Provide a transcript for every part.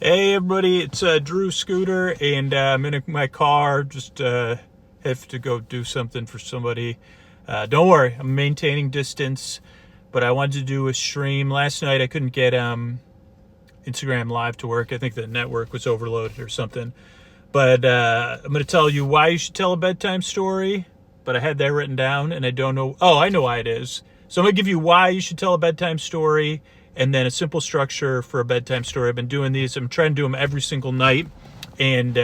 Hey everybody, it's Drew Scooter, and I'm in my car. Just have to go do something for somebody. Don't worry, I'm maintaining distance, but I wanted to do a stream. Last night I couldn't get Instagram Live to work. I think the network was overloaded or something. But I'm going to tell you why you should tell a bedtime story, but I had that written down, and I don't know. Oh, I know why it is. So I'm going to give you why you should tell a bedtime story, and then a simple structure for a bedtime story. I've been doing these. I'm trying to do them every single night. And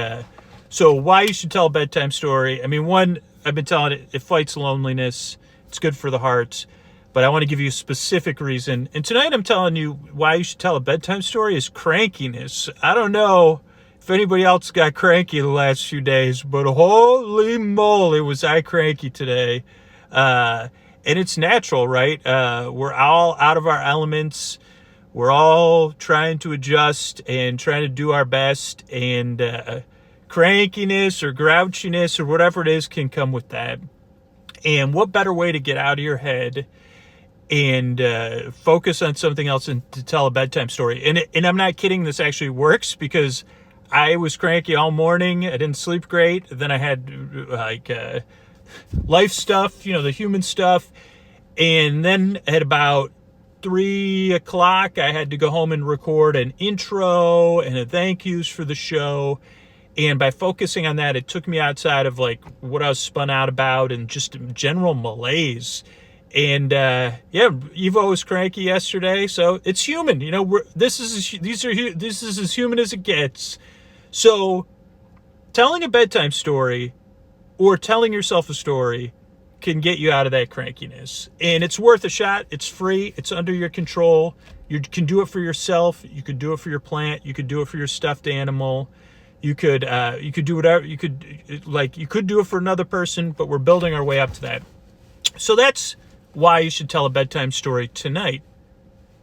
so why you should tell a bedtime story. I mean, one, I've been telling it fights loneliness. It's good for the heart. But I want to give you a specific reason. And tonight I'm telling you why you should tell a bedtime story is crankiness. I don't know if anybody else got cranky the last few days, but holy moly was I cranky today. And it's natural, right? We're all out of our elements. We're all trying to adjust and trying to do our best. And crankiness or grouchiness or whatever it is can come with that. And what better way to get out of your head and focus on something else and to tell a bedtime story. And I'm not kidding, this actually works because I was cranky all morning. I didn't sleep great. Then I had life stuff, the human stuff. And then at about 3 o'clock, I had to go home and record an intro and a thank yous for the show. And by focusing on that, it took me outside of what I was spun out about and just general malaise. And Evo was cranky yesterday, so it's human. This is as human as it gets. So, telling a bedtime story or telling yourself a story can get you out of that crankiness, and it's worth a shot. It's free. It's under your control. You can do it for yourself. You could do it for your plant. You could do it for your stuffed animal. You could do whatever. You could do it for another person. But we're building our way up to that. So that's why you should tell a bedtime story tonight.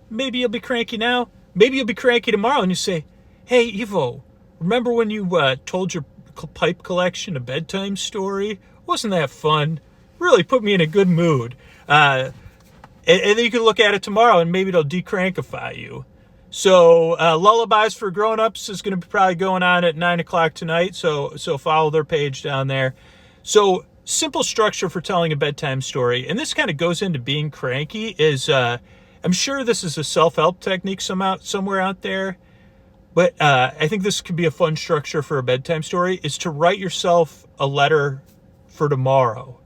Maybe you'll be cranky now. Maybe you'll be cranky tomorrow, and you say, "Hey, Evo, remember when you told your pipe collection a bedtime story? Wasn't that fun? Really put me in a good mood." And then you can look at it tomorrow, and maybe it'll decrankify you. So Lullabies for Grown-Ups is going to be probably going on at 9 o'clock tonight, so follow their page down there. So simple structure for telling a bedtime story, and this kind of goes into being cranky, is I'm sure this is a self-help technique somewhere out there, but I think this could be a fun structure for a bedtime story, is to write yourself a letter for tomorrow.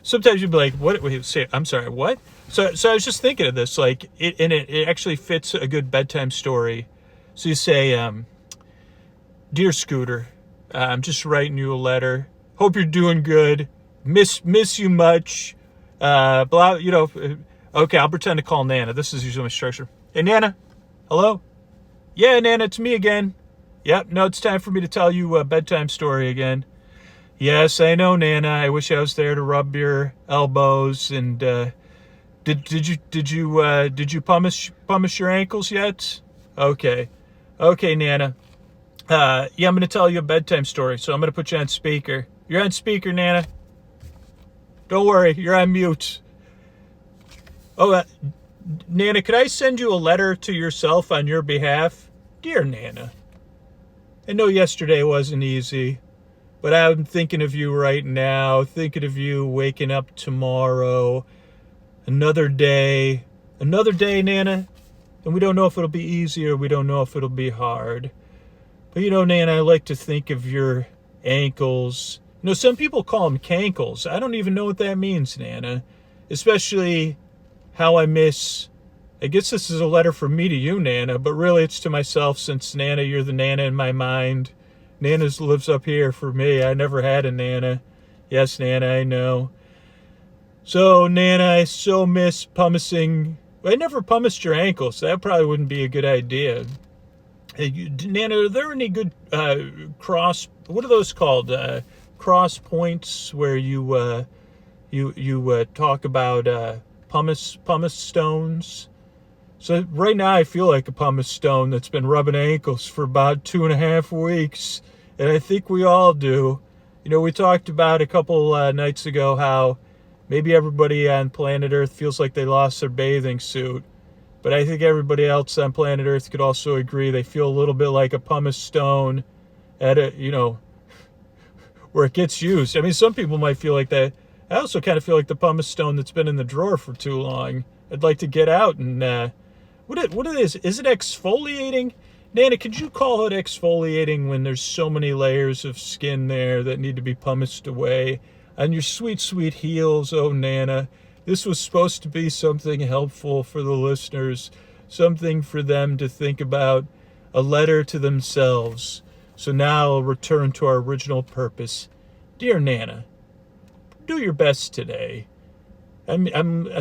Sometimes you'd be like, what? Wait, say, I'm sorry, what? So I was just thinking of this, it actually fits a good bedtime story. So you say, "Dear Scooter, I'm just writing you a letter. Hope you're doing good. Miss you much. Blah, okay, I'll pretend to call Nana. This is usually my structure. Hey, Nana. Hello? Yeah, Nana, it's me again. Yep, no, it's time for me to tell you a bedtime story again. Yes, I know, Nana. I wish I was there to rub your elbows. And did you pumice your ankles yet? Okay, Nana. I'm going to tell you a bedtime story. So I'm going to put you on speaker. You're on speaker, Nana. Don't worry, you're on mute. Oh, Nana, could I send you a letter to yourself on your behalf? Dear Nana, I know yesterday wasn't easy, but I'm thinking of you right now, thinking of you waking up tomorrow. Another day, Nana, and we don't know if it'll be easy or we don't know if it'll be hard. But Nana, I like to think of your ankles. Some people call them cankles. I don't even know what that means, Nana. Especially how I guess this is a letter from me to you, Nana, but really it's to myself, since, Nana, you're the Nana in my mind. Nana lives up here for me. I never had a Nana. Yes, Nana, I know. So, Nana, I so miss pumicing. I never pumiced your ankles, so that probably wouldn't be a good idea. Hey, Nana, are there any good what are those called? Cross points where you talk about pumice stones? So right now I feel like a pumice stone that's been rubbing ankles for about 2.5 weeks, and I think we all do. We talked about a couple nights ago how maybe everybody on planet Earth feels like they lost their bathing suit. But I think everybody else on planet Earth could also agree they feel a little bit like a pumice stone at where it gets used. I mean, some people might feel like that. I also kind of feel like the pumice stone that's been in the drawer for too long. I'd like to get out and, what it is it exfoliating? Nana, could you call it exfoliating when there's so many layers of skin there that need to be pumiced away? On your sweet, sweet heels, oh Nana. This was supposed to be something helpful for the listeners, something for them to think about, a letter to themselves. So now I'll return to our original purpose. Dear Nana, do your best today.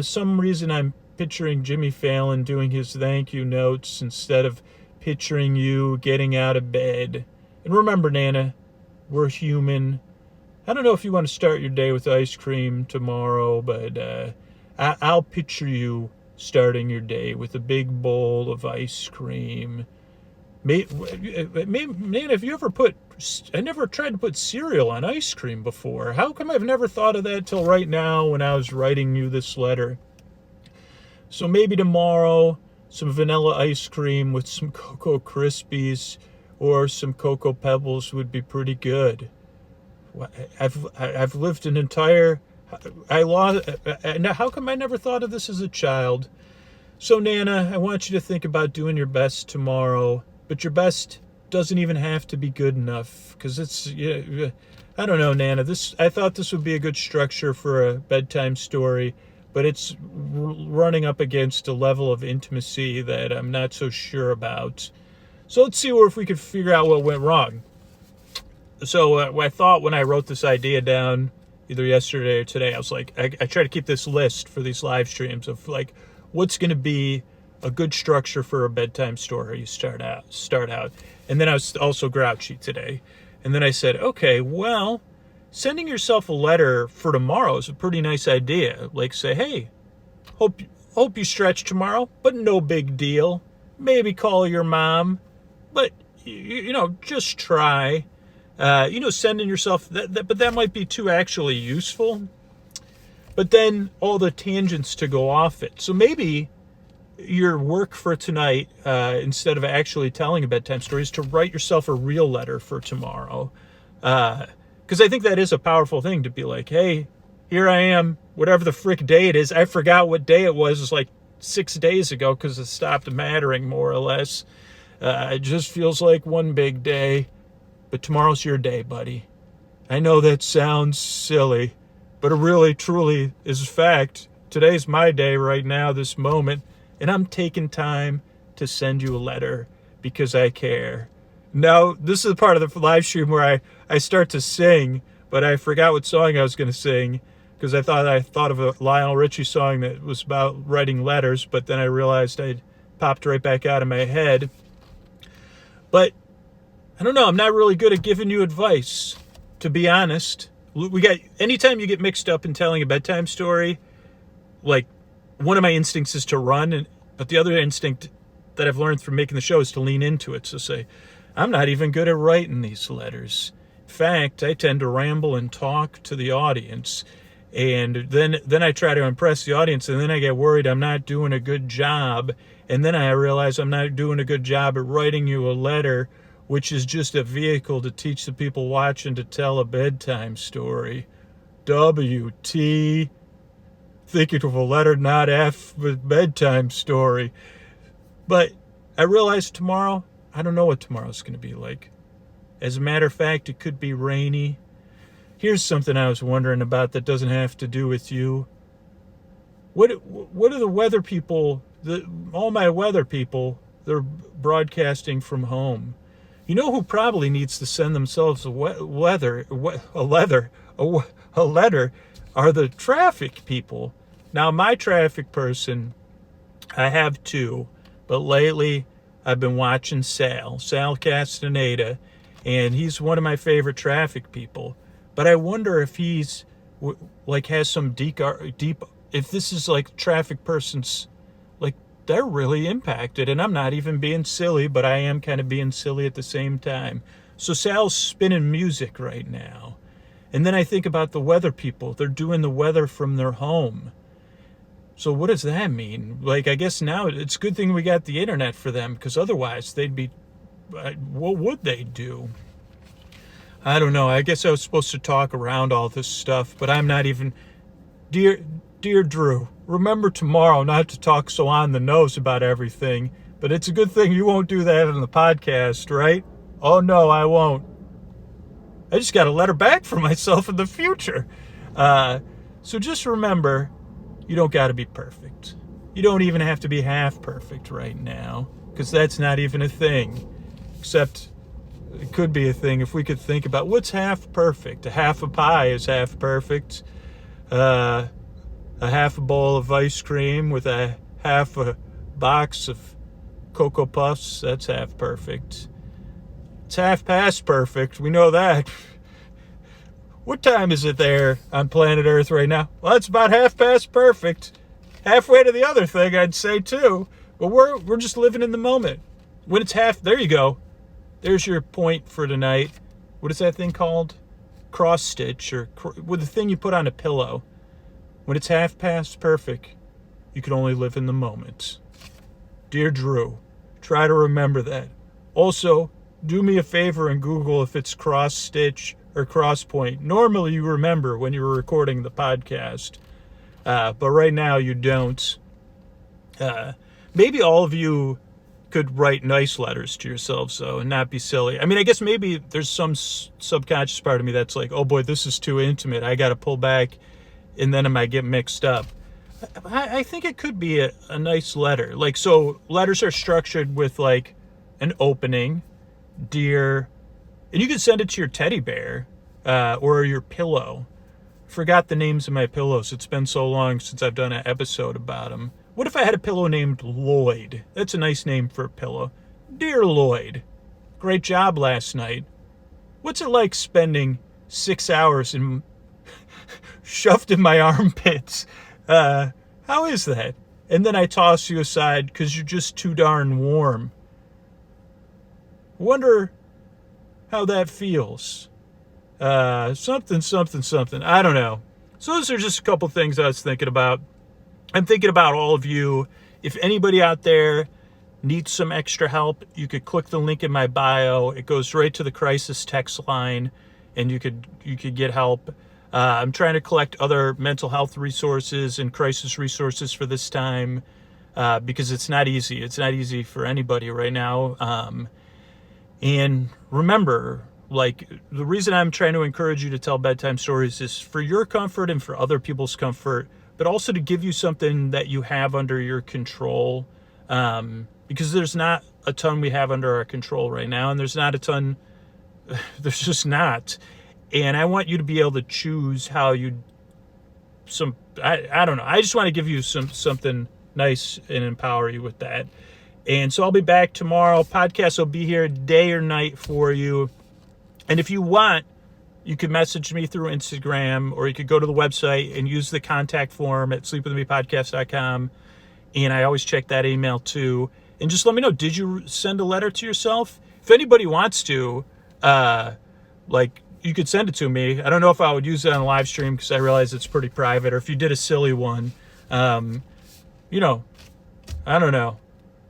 Some reason I'm picturing Jimmy Fallon doing his thank you notes instead of picturing you getting out of bed. And remember, Nana, we're human. I don't know if you want to start your day with ice cream tomorrow, but I'll picture you starting your day with a big bowl of ice cream. Nana, have you ever I never tried to put cereal on ice cream before. How come I've never thought of that till right now when I was writing you this letter? So maybe tomorrow, some vanilla ice cream with some Cocoa Krispies or some Cocoa Pebbles would be pretty good. I've lived an entire... how come I never thought of this as a child? So, Nana, I want you to think about doing your best tomorrow, but your best doesn't even have to be good enough, because it's... I don't know, Nana. I thought this would be a good structure for a bedtime story, but it's running up against a level of intimacy that I'm not so sure about. So let's see if we could figure out what went wrong. So I thought when I wrote this idea down, either yesterday or today, I was like, I try to keep this list for these live streams of like, what's going to be a good structure for a bedtime story you start out. And then I was also grouchy today. And then I said, okay, well, sending yourself a letter for tomorrow is a pretty nice idea. Like say, hey, hope you stretch tomorrow, but no big deal. Maybe call your mom, but just try. Sending yourself but that might be too actually useful. But then all the tangents to go off it. So maybe your work for tonight, instead of actually telling a bedtime story, is to write yourself a real letter for tomorrow. Because I think that is a powerful thing to be like, hey, here I am, whatever the frick day it is. I forgot what day it was. It was like 6 days ago because it stopped mattering more or less. It just feels like one big day. But tomorrow's your day, buddy. I know that sounds silly, but it really, truly is a fact. Today's my day right now, this moment, and I'm taking time to send you a letter because I care. Now, this is the part of the live stream where I start to sing, but I forgot what song I was going to sing because I thought of a Lionel Richie song that was about writing letters, but then I realized I'd popped right back out of my head. But I don't know. I'm not really good at giving you advice, to be honest. Anytime you get mixed up in telling a bedtime story, like one of my instincts is to run, but the other instinct that I've learned from making the show is to lean into it. So say, I'm not even good at writing these letters. In fact, I tend to ramble and talk to the audience, and then I try to impress the audience, and then I get worried I'm not doing a good job, and then I realize I'm not doing a good job at writing you a letter, which is just a vehicle to teach the people watching to tell a bedtime story. WT. Thinking of a letter, not F, but bedtime story. But I realized tomorrow, I don't know what tomorrow's going to be like. As a matter of fact, it could be rainy. Here's something I was wondering about that doesn't have to do with you. What are the weather people, all my weather people, they're broadcasting from home. You know who probably needs to send themselves a letter are the traffic people. Now, my traffic person, I have two, but lately I've been watching Sal Castaneda, and he's one of my favorite traffic people. But I wonder if he's has some deep, if this is like traffic person's, like they're really impacted, and I'm not even being silly, but I am kind of being silly at the same time. So Sal's spinning music right now. And then I think about the weather people. They're doing the weather from their home. So what does that mean? Like, I guess now it's a good thing we got the internet for them, because otherwise they'd be, what would they do? I don't know. I guess I was supposed to talk around all this stuff, but I'm not even. Dear Drew, remember tomorrow not to talk so on the nose about everything, but it's a good thing you won't do that in the podcast, right? Oh no, I won't. I just got a letter back from myself in the future. So just remember, you don't got to be perfect. You don't even have to be half perfect right now, because that's not even a thing. Except it could be a thing if we could think about what's half perfect. A half a pie is half perfect. A half a bowl of ice cream with a half a box of Cocoa Puffs, that's half perfect. It's half past perfect, we know that. What time is it there on planet Earth right now? Well, it's about half past perfect. Halfway to the other thing, I'd say, too. But we're just living in the moment. When it's half, there you go. There's your point for tonight. What is that thing called? Cross stitch, or with the thing you put on a pillow. When it's half past perfect, you can only live in the moment. Dear Drew, try to remember that. Also, do me a favor and Google if it's cross stitch or cross point. Normally you remember when you were recording the podcast, but right now you don't. Maybe all of you could write nice letters to yourselves, though, and not be silly. I mean, I guess maybe there's some subconscious part of me that's like, oh boy, this is too intimate. I got to pull back, and then I might get mixed up. I think it could be a nice letter. Like, so letters are structured with like an opening, dear, and you can send it to your teddy bear or your pillow. Forgot the names of my pillows. It's been so long since I've done an episode about them. What if I had a pillow named Lloyd? That's a nice name for a pillow. Dear Lloyd, great job last night. What's it like spending 6 hours shoved in my armpits? How is that? And then I toss you aside because you're just too darn warm. Wonder how that feels. Something. I don't know. So those are just a couple things I was thinking about. I'm thinking about all of you. If anybody out there needs some extra help, you could click the link in my bio. It goes right to the crisis text line, and you could get help. I'm trying to collect other mental health resources and crisis resources for this time because it's not easy. It's not easy for anybody right now. And remember, like, the reason I'm trying to encourage you to tell bedtime stories is for your comfort and for other people's comfort, but also to give you something that you have under your control, because there's not a ton we have under our control right now, and there's not a ton, there's just not. And I want you to be able to choose how you, I don't know. I just want to give you something nice and empower you with that. And so I'll be back tomorrow. Podcast will be here day or night for you. And if you want, you can message me through Instagram, or you could go to the website and use the contact form at sleepwithmepodcast.com. And I always check that email too. And just let me know, did you send a letter to yourself? If anybody wants to, you could send it to me. I don't know if I would use it on a live stream because I realize it's pretty private, or if you did a silly one, I don't know.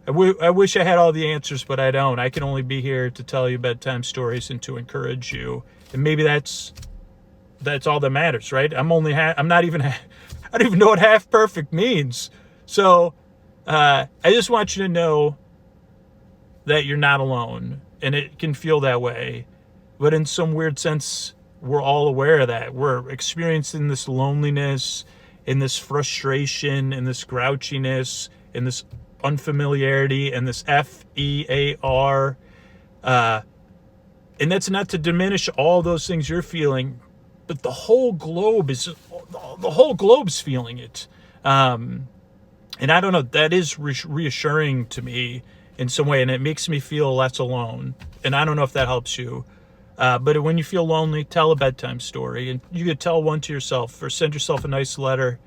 I wish I had all the answers, but I don't. I can only be here to tell you bedtime stories and to encourage you. And maybe that's all that matters, right? I don't even know what half perfect means. So I just want you to know that you're not alone, and it can feel that way. But in some weird sense, we're all aware of that. We're experiencing this loneliness, and this frustration, and this grouchiness, and this unfamiliarity, and this FEAR. And that's not to diminish all those things you're feeling, but the whole globe's feeling it. And I don't know, that is reassuring to me in some way, and it makes me feel less alone. And I don't know if that helps you. But when you feel lonely, tell a bedtime story, and you could tell one to yourself, or send yourself a nice letter.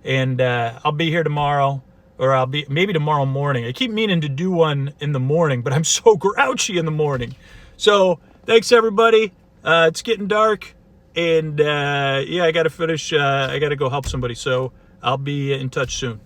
And I'll be here tomorrow, or I'll be maybe tomorrow morning. I keep meaning to do one in the morning, but I'm so grouchy in the morning. So thanks everybody. It's getting dark, and I got to finish. I got to go help somebody. So I'll be in touch soon.